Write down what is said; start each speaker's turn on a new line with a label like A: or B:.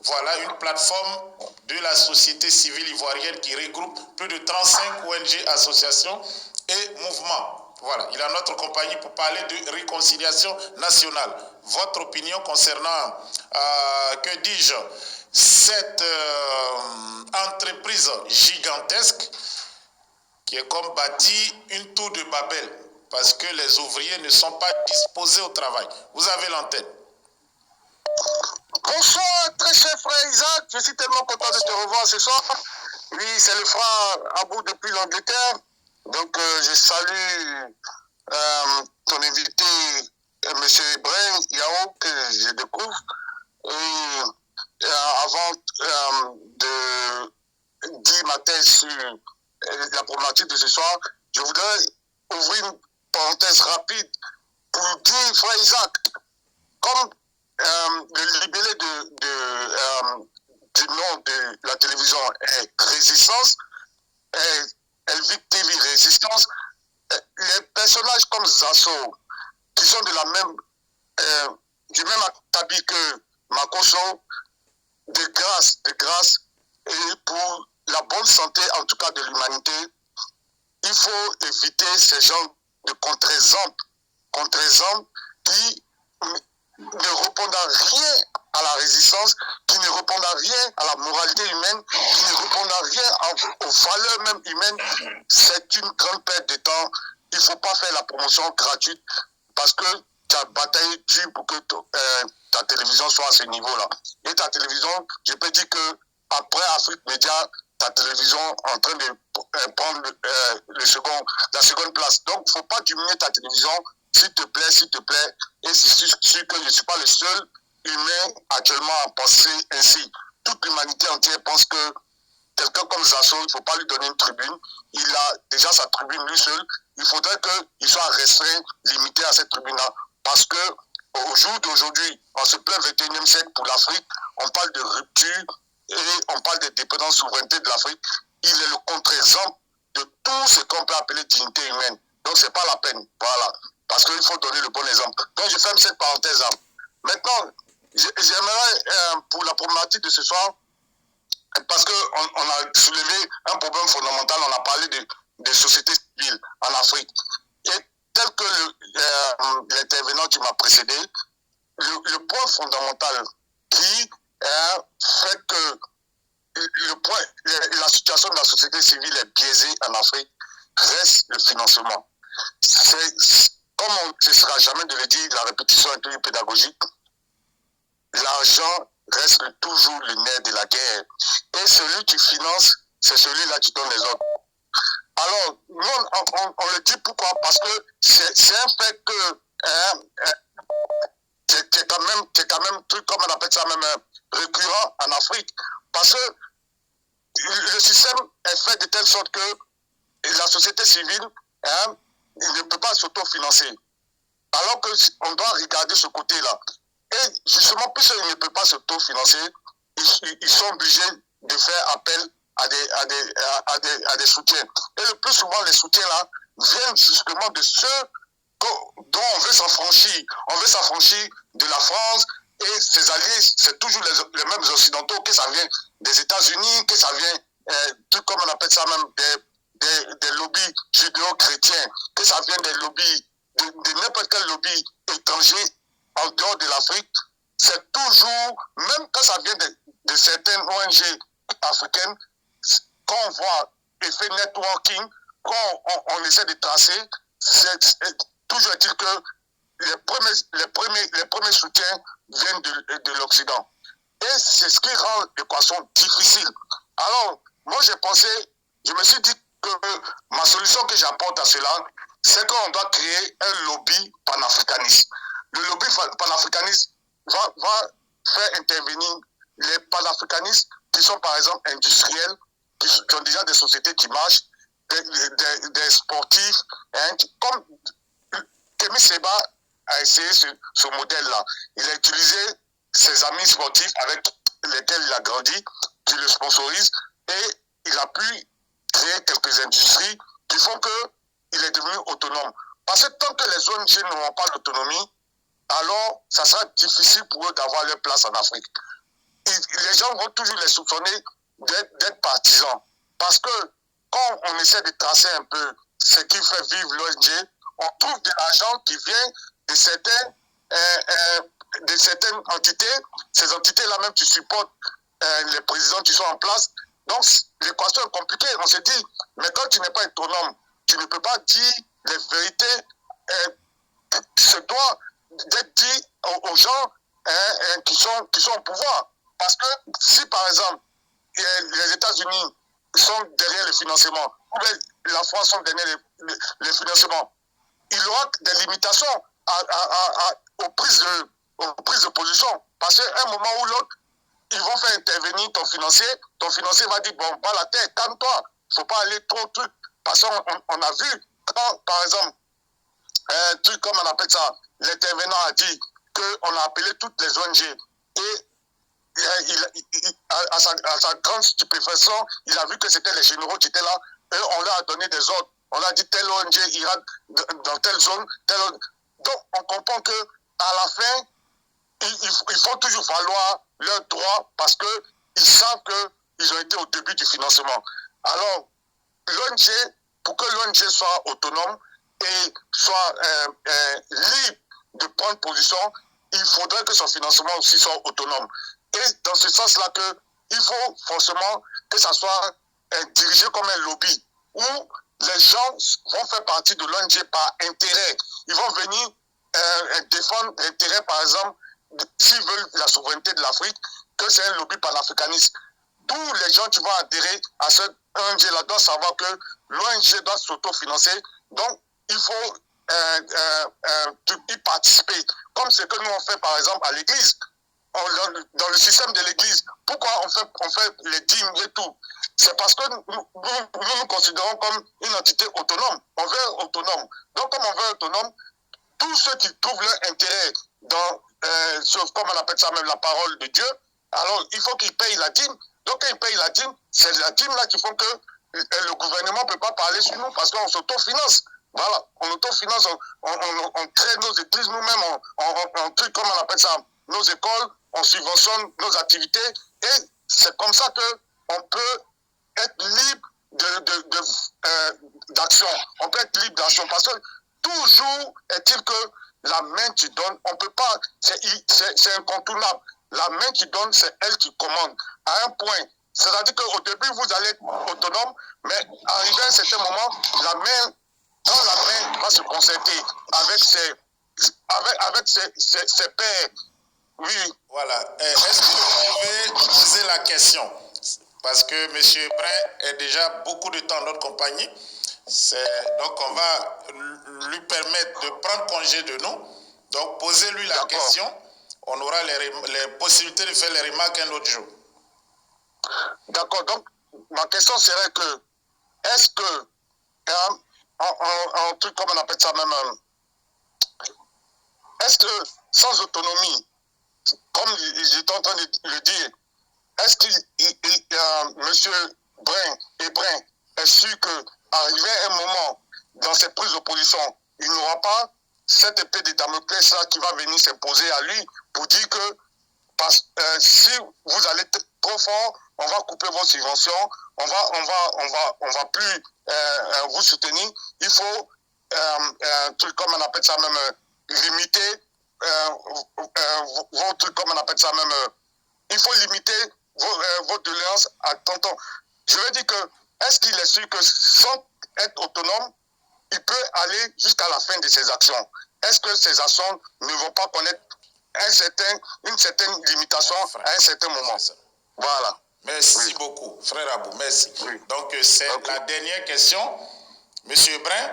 A: Voilà une plateforme de la société civile ivoirienne qui regroupe plus de 35 ONG, associations et mouvements. Voilà, il est à notre compagnie pour parler de réconciliation nationale. Votre opinion concernant, que dis-je, cette entreprise gigantesque qui est comme bâtie une tour de Babel parce que les ouvriers ne sont pas disposés au travail. Vous avez l'antenne.
B: Bonsoir, très cher frère Isaac. Je suis tellement content de te revoir ce soir. Oui, c'est le frère Abou depuis l'Angleterre. Donc, je salue ton invité, M. Ibrahim Yao, que je découvre. Et avant de dire ma thèse sur la problématique de ce soir, je voudrais ouvrir une parenthèse rapide pour dire, frère Isaac, comme le libellé du nom de la télévision est Résistance, Elvic TV Résistance, les personnages comme Zasso, qui sont de la même, du même acabit que Makoso, de grâce, et pour la bonne santé, en tout cas de l'humanité, il faut éviter ces genres de contre-exemples qui ne répondent à rien à la résistance, qui ne répondent à rien à la moralité humaine, qui ne répondent à rien aux valeurs même humaines. C'est une grande perte de temps. Il ne faut pas faire la promotion gratuite parce que tu as bataillé dur pour que ta télévision soit à ce niveau-là. Et ta télévision, je peux dire que après Afrique Média, ta télévision est en train de prendre la seconde place. Donc, il ne faut pas diminuer ta télévision, s'il te plaît. Et c'est sûr que je ne suis pas le seul humain actuellement à penser ainsi. Toute l'humanité entière pense que quelqu'un comme Zasso, il ne faut pas lui donner une tribune. Il a déjà sa tribune lui seul. Il faudrait qu'il soit restreint, limité à cette tribune-là. Parce que au jour d'aujourd'hui, en ce plein 21e siècle pour l'Afrique, on parle de rupture et on parle de dépendance souveraineté de l'Afrique. Il est le contre-exemple de tout ce qu'on peut appeler dignité humaine. Donc, ce n'est pas la peine. Voilà. Parce qu'il faut donner le bon exemple. Donc, je ferme cette parenthèse-là. Maintenant, j'aimerais, pour la problématique de ce soir, parce qu'on a soulevé un problème fondamental, on a parlé des sociétés civiles en Afrique. Et tel que l'intervenant qui m'a précédé, le point fondamental qui fait que la situation de la société civile est biaisée en Afrique reste le financement. Comme on ne cessera jamais de le dire, la répétition est toujours pédagogique, l'argent reste toujours le nerf de la guerre. Et celui qui finance, c'est celui-là qui donne les ordres. Alors, nous, on le dit pourquoi? Parce que c'est un fait que c'est quand même truc, comme on appelle ça même, récurrent en Afrique. Parce que le système est fait de telle sorte que la société civile ne peut pas s'autofinancer. Alors qu'on doit regarder ce côté-là. Et justement, puisqu'ils ne peuvent pas s'autofinancer, ils sont obligés de faire appel à des soutiens. Et le plus souvent, les soutiens-là viennent justement de ceux dont on veut s'affranchir. On veut s'affranchir de la France et ses alliés, c'est toujours les mêmes occidentaux, que ça vient des États-Unis, que ça vient, tout comme on appelle ça même, des lobbies judéo-chrétiens, que ça vient des lobbies, de n'importe quel lobby étranger en dehors de l'Afrique. C'est toujours, même quand ça vient de certaines ONG africaines, quand on voit effet networking, quand on essaie de tracer, toujours est-il que les premiers soutiens viennent de l'Occident. Et c'est ce qui rend l'équation difficile. Alors, moi je me suis dit que ma solution que j'apporte à cela, c'est qu'on doit créer un lobby panafricaniste. Le lobby panafricaniste va faire intervenir les panafricanistes qui sont par exemple industriels, qui ont déjà des sociétés qui marchent, des sportifs, comme Kémy Séba a essayé ce modèle-là. Il a utilisé ses amis sportifs avec lesquels il a grandi, qui le sponsorisent, et il a pu créer quelques industries qui font qu'il est devenu autonome. Parce que tant que les ONG n'auront pas l'autonomie, alors ça sera difficile pour eux d'avoir leur place en Afrique. les gens vont toujours les soupçonner d'être partisans. Parce que quand on essaie de tracer un peu ce qui fait vivre l'ONG, on trouve de l'argent qui vient de certaines entités. Ces entités-là même qui supportent les présidents qui sont en place. Donc, l'équation est compliquée. On se dit, mais quand tu n'es pas autonome, tu ne peux pas dire les vérités. Ce doit d'être dit aux gens qui sont au pouvoir. Parce que si, par exemple, les États-Unis sont derrière le financement, ou la France sont derrière le financement, il y aura des limitations aux prises de position. Parce qu'à un moment ou l'autre, ils vont faire intervenir ton financier va dire, bon, pas la tête, calme-toi, il ne faut pas aller trop truc. Parce qu'on a vu, quand, par exemple, un truc comme on appelle ça, l'intervenant a dit qu'on a appelé toutes les ONG et à sa grande stupéfaction, il a vu que c'était les généraux qui étaient là et on leur a donné des ordres. On leur a dit telle ONG ira dans telle zone, telle autre. Donc on comprend que à la fin, il faut toujours valoir leurs droits parce qu'ils savent qu'ils ont été au début du financement. Alors, l'ONG, pour que l'ONG soit autonome et soit libre de prendre position, il faudrait que son financement aussi soit autonome. Et dans ce sens-là, il faut forcément que ça soit dirigé comme un lobby, où les gens vont faire partie de l'ONG par intérêt. Ils vont venir défendre l'intérêt, par exemple, s'ils veulent la souveraineté de l'Afrique, que c'est un lobby panafricaniste. Tous les gens qui vont adhérer à cette ONG-là doivent savoir que l'ONG doit s'autofinancer. Donc, il faut y participer. Comme ce que nous on fait, par exemple, à l'Église. Dans le système de l'Église, pourquoi on fait les dîmes et tout? C'est parce que nous considérons comme une entité autonome. On veut être autonome. Donc, comme on veut être autonome, tous ceux qui trouvent leur intérêt dans, comme on appelle ça même, la parole de Dieu, alors il faut qu'ils payent la dîme. Donc, quand ils payent la dîme, c'est la dîme là qui font que le gouvernement ne peut pas parler sur nous parce qu'on s'autofinance. Voilà, on autofinance, on crée nos églises nous-mêmes, on truc, comme on appelle ça, nos écoles, on subventionne nos activités et c'est comme ça qu'on peut être libre d'action. On peut être libre d'action parce que toujours est-il que la main qui donne, on peut pas, c'est incontournable. La main qui donne, c'est elle qui commande. À un point, c'est-à-dire qu'au début, vous allez être autonome, mais arrivé à un certain moment, quand la main va se concerter avec ses pairs, oui.
A: Voilà. Est-ce que vous pouvez poser la question? Parce que M. Brin est déjà beaucoup de temps dans notre compagnie. Donc, on va lui permettre de prendre congé de nous. Donc, posez-lui la question. On aura les possibilités de faire les remarques un autre jour.
B: D'accord. Donc, ma question serait que, est-ce que, un truc comme on appelle ça même, est-ce que sans autonomie, comme j'étais en train de le dire, est-ce que M. Brin est sûr qu'arrivé à un moment, dans ses prises de position, il n'aura pas cette épée de Damoclès là qui va venir s'imposer à lui pour dire que si vous allez trop fort, on va couper vos subventions, on va plus vous soutenir. Il faut un truc comme on appelle ça même limiter vos trucs comme on appelle ça même. Il faut limiter vos doléances à tonton. Je veux dire que est-ce qu'il est sûr que sans être autonome, il peut aller jusqu'à la fin de ses actions? Est-ce que ces actions ne vont pas connaître une certaine limitation à un certain moment? Voilà.
A: Merci beaucoup, frère Abou. Merci. Oui. Donc, c'est la dernière question. Monsieur Brin.